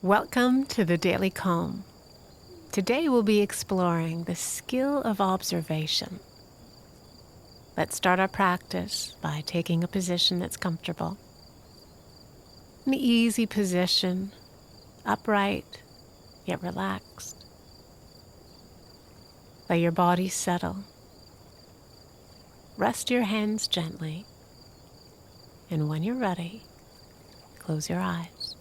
Welcome to the Daily Calm. Today we'll be exploring the skill of observation. Let's start our practice by taking a position that's comfortable. An easy position, upright, yet relaxed. Let your body settle. Rest your hands gently, and when you're ready, close your eyes.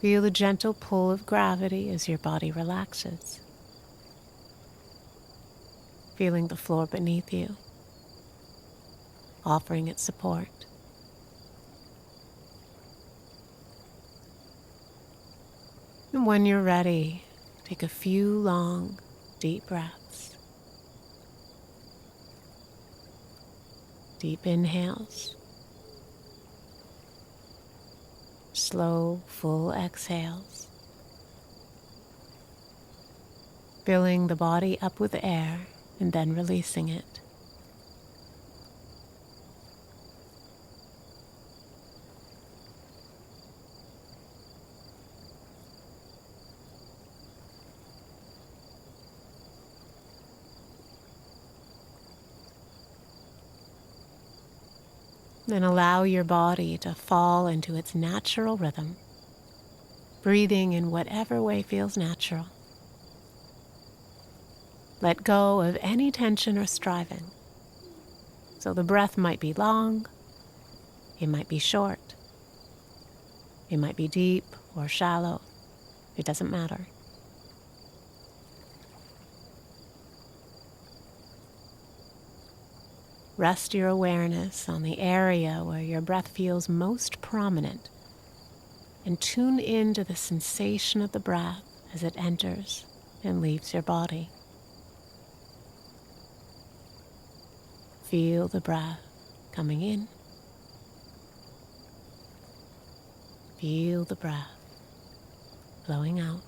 Feel the gentle pull of gravity as your body relaxes. Feeling the floor beneath you, offering its support. And when you're ready, take a few long, deep breaths. Deep inhales. Slow, full exhales. Filling the body up with air and then releasing it. Then allow your body to fall into its natural rhythm, breathing in whatever way feels natural. Let go of any tension or striving. So the breath might be long, it might be short, it might be deep or shallow. It doesn't matter. Rest your awareness on the area where your breath feels most prominent and tune into the sensation of the breath as it enters and leaves your body. Feel the breath coming in. Feel the breath flowing out.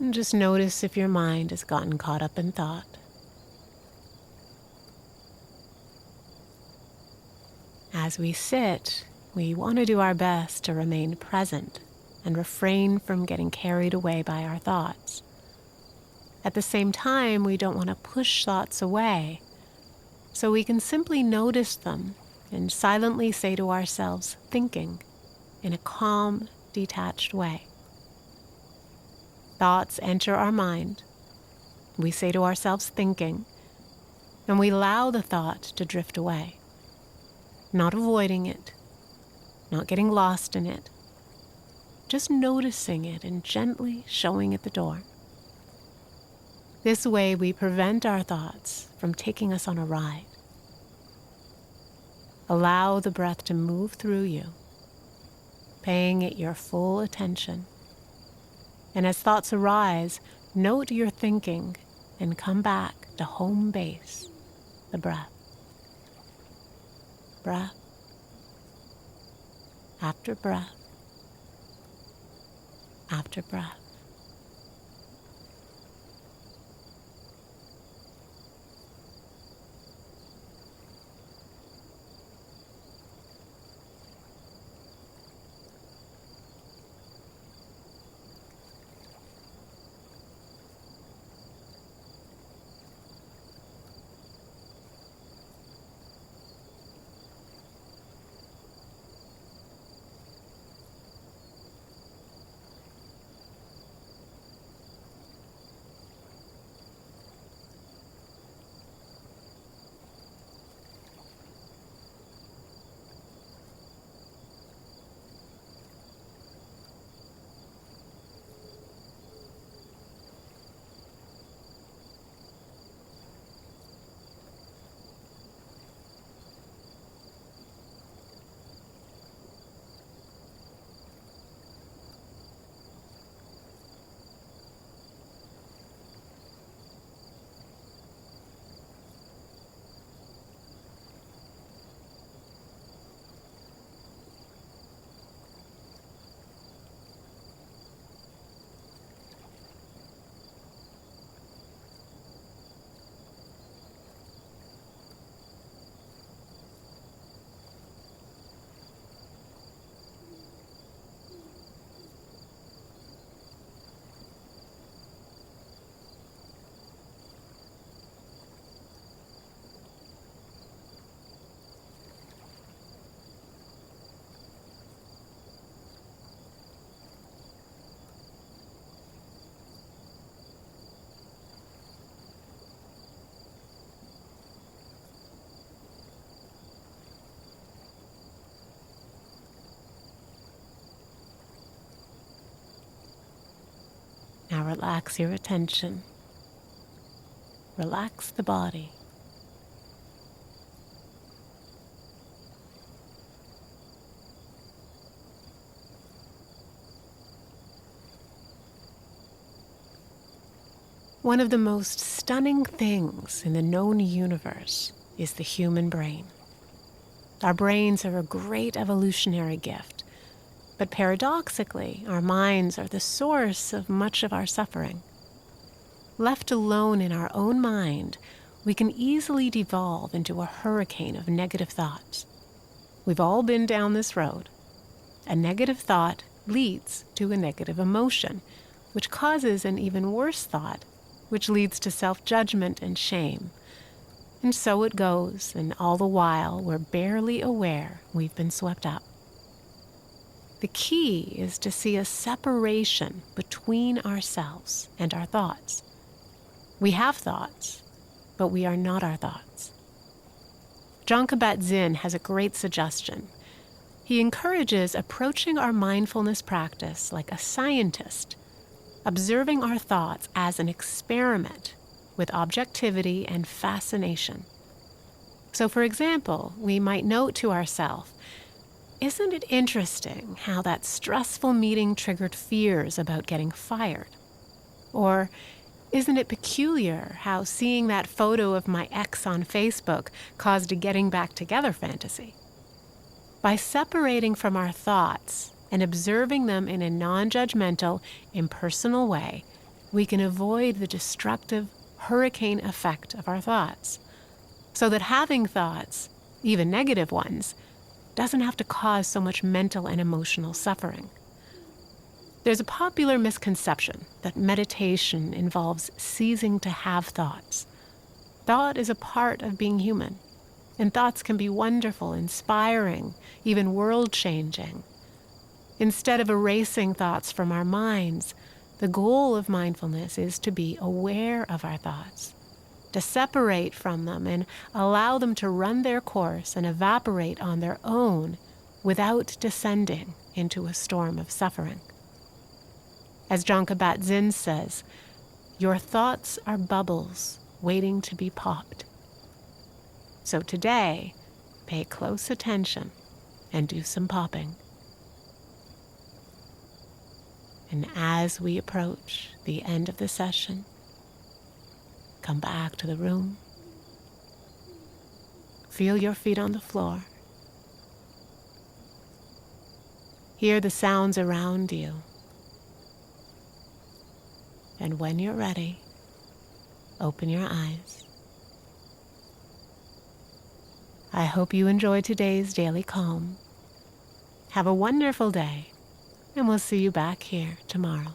And just notice if your mind has gotten caught up in thought. As we sit, we want to do our best to remain present and refrain from getting carried away by our thoughts. At the same time, we don't want to push thoughts away, so we can simply notice them and silently say to ourselves, thinking, in a calm, detached way. Thoughts enter our mind. We say to ourselves, thinking, and we allow the thought to drift away. Not avoiding it, not getting lost in it, just noticing it and gently showing it the door. This way we prevent our thoughts from taking us on a ride. Allow the breath to move through you, paying it your full attention, And as thoughts arise, note your thinking and come back to home base, the breath. Breath after breath after breath. Now relax your attention. Relax the body. One of the most stunning things in the known universe is the human brain. Our brains are a great evolutionary gift, but paradoxically, our minds are the source of much of our suffering. Left alone in our own mind, we can easily devolve into a hurricane of negative thoughts. We've all been down this road. A negative thought leads to a negative emotion, which causes an even worse thought, which leads to self-judgment and shame. And so it goes, and all the while we're barely aware we've been swept up. The key is to see a separation between ourselves and our thoughts. We have thoughts, but we are not our thoughts. Jon Kabat-Zinn has a great suggestion. He encourages approaching our mindfulness practice like a scientist, observing our thoughts as an experiment with objectivity and fascination. So, for example, we might note to ourselves, isn't it interesting how that stressful meeting triggered fears about getting fired? Or, isn't it peculiar how seeing that photo of my ex on Facebook caused a getting back together fantasy? By separating from our thoughts and observing them in a non-judgmental, impersonal way, we can avoid the destructive hurricane effect of our thoughts, so that having thoughts, even negative ones, doesn't have to cause so much mental and emotional suffering. There's a popular misconception that meditation involves ceasing to have thoughts. Thought is a part of being human, and thoughts can be wonderful, inspiring, even world-changing. Instead of erasing thoughts from our minds, the goal of mindfulness is to be aware of our thoughts, to separate from them and allow them to run their course and evaporate on their own without descending into a storm of suffering. As Jon Kabat-Zinn says, your thoughts are bubbles waiting to be popped. So today, pay close attention and do some popping. And as we approach the end of the session, come back to the room. Feel your feet on the floor. Hear the sounds around you. And when you're ready, open your eyes. I hope you enjoyed today's Daily Calm. Have a wonderful day, and we'll see you back here tomorrow.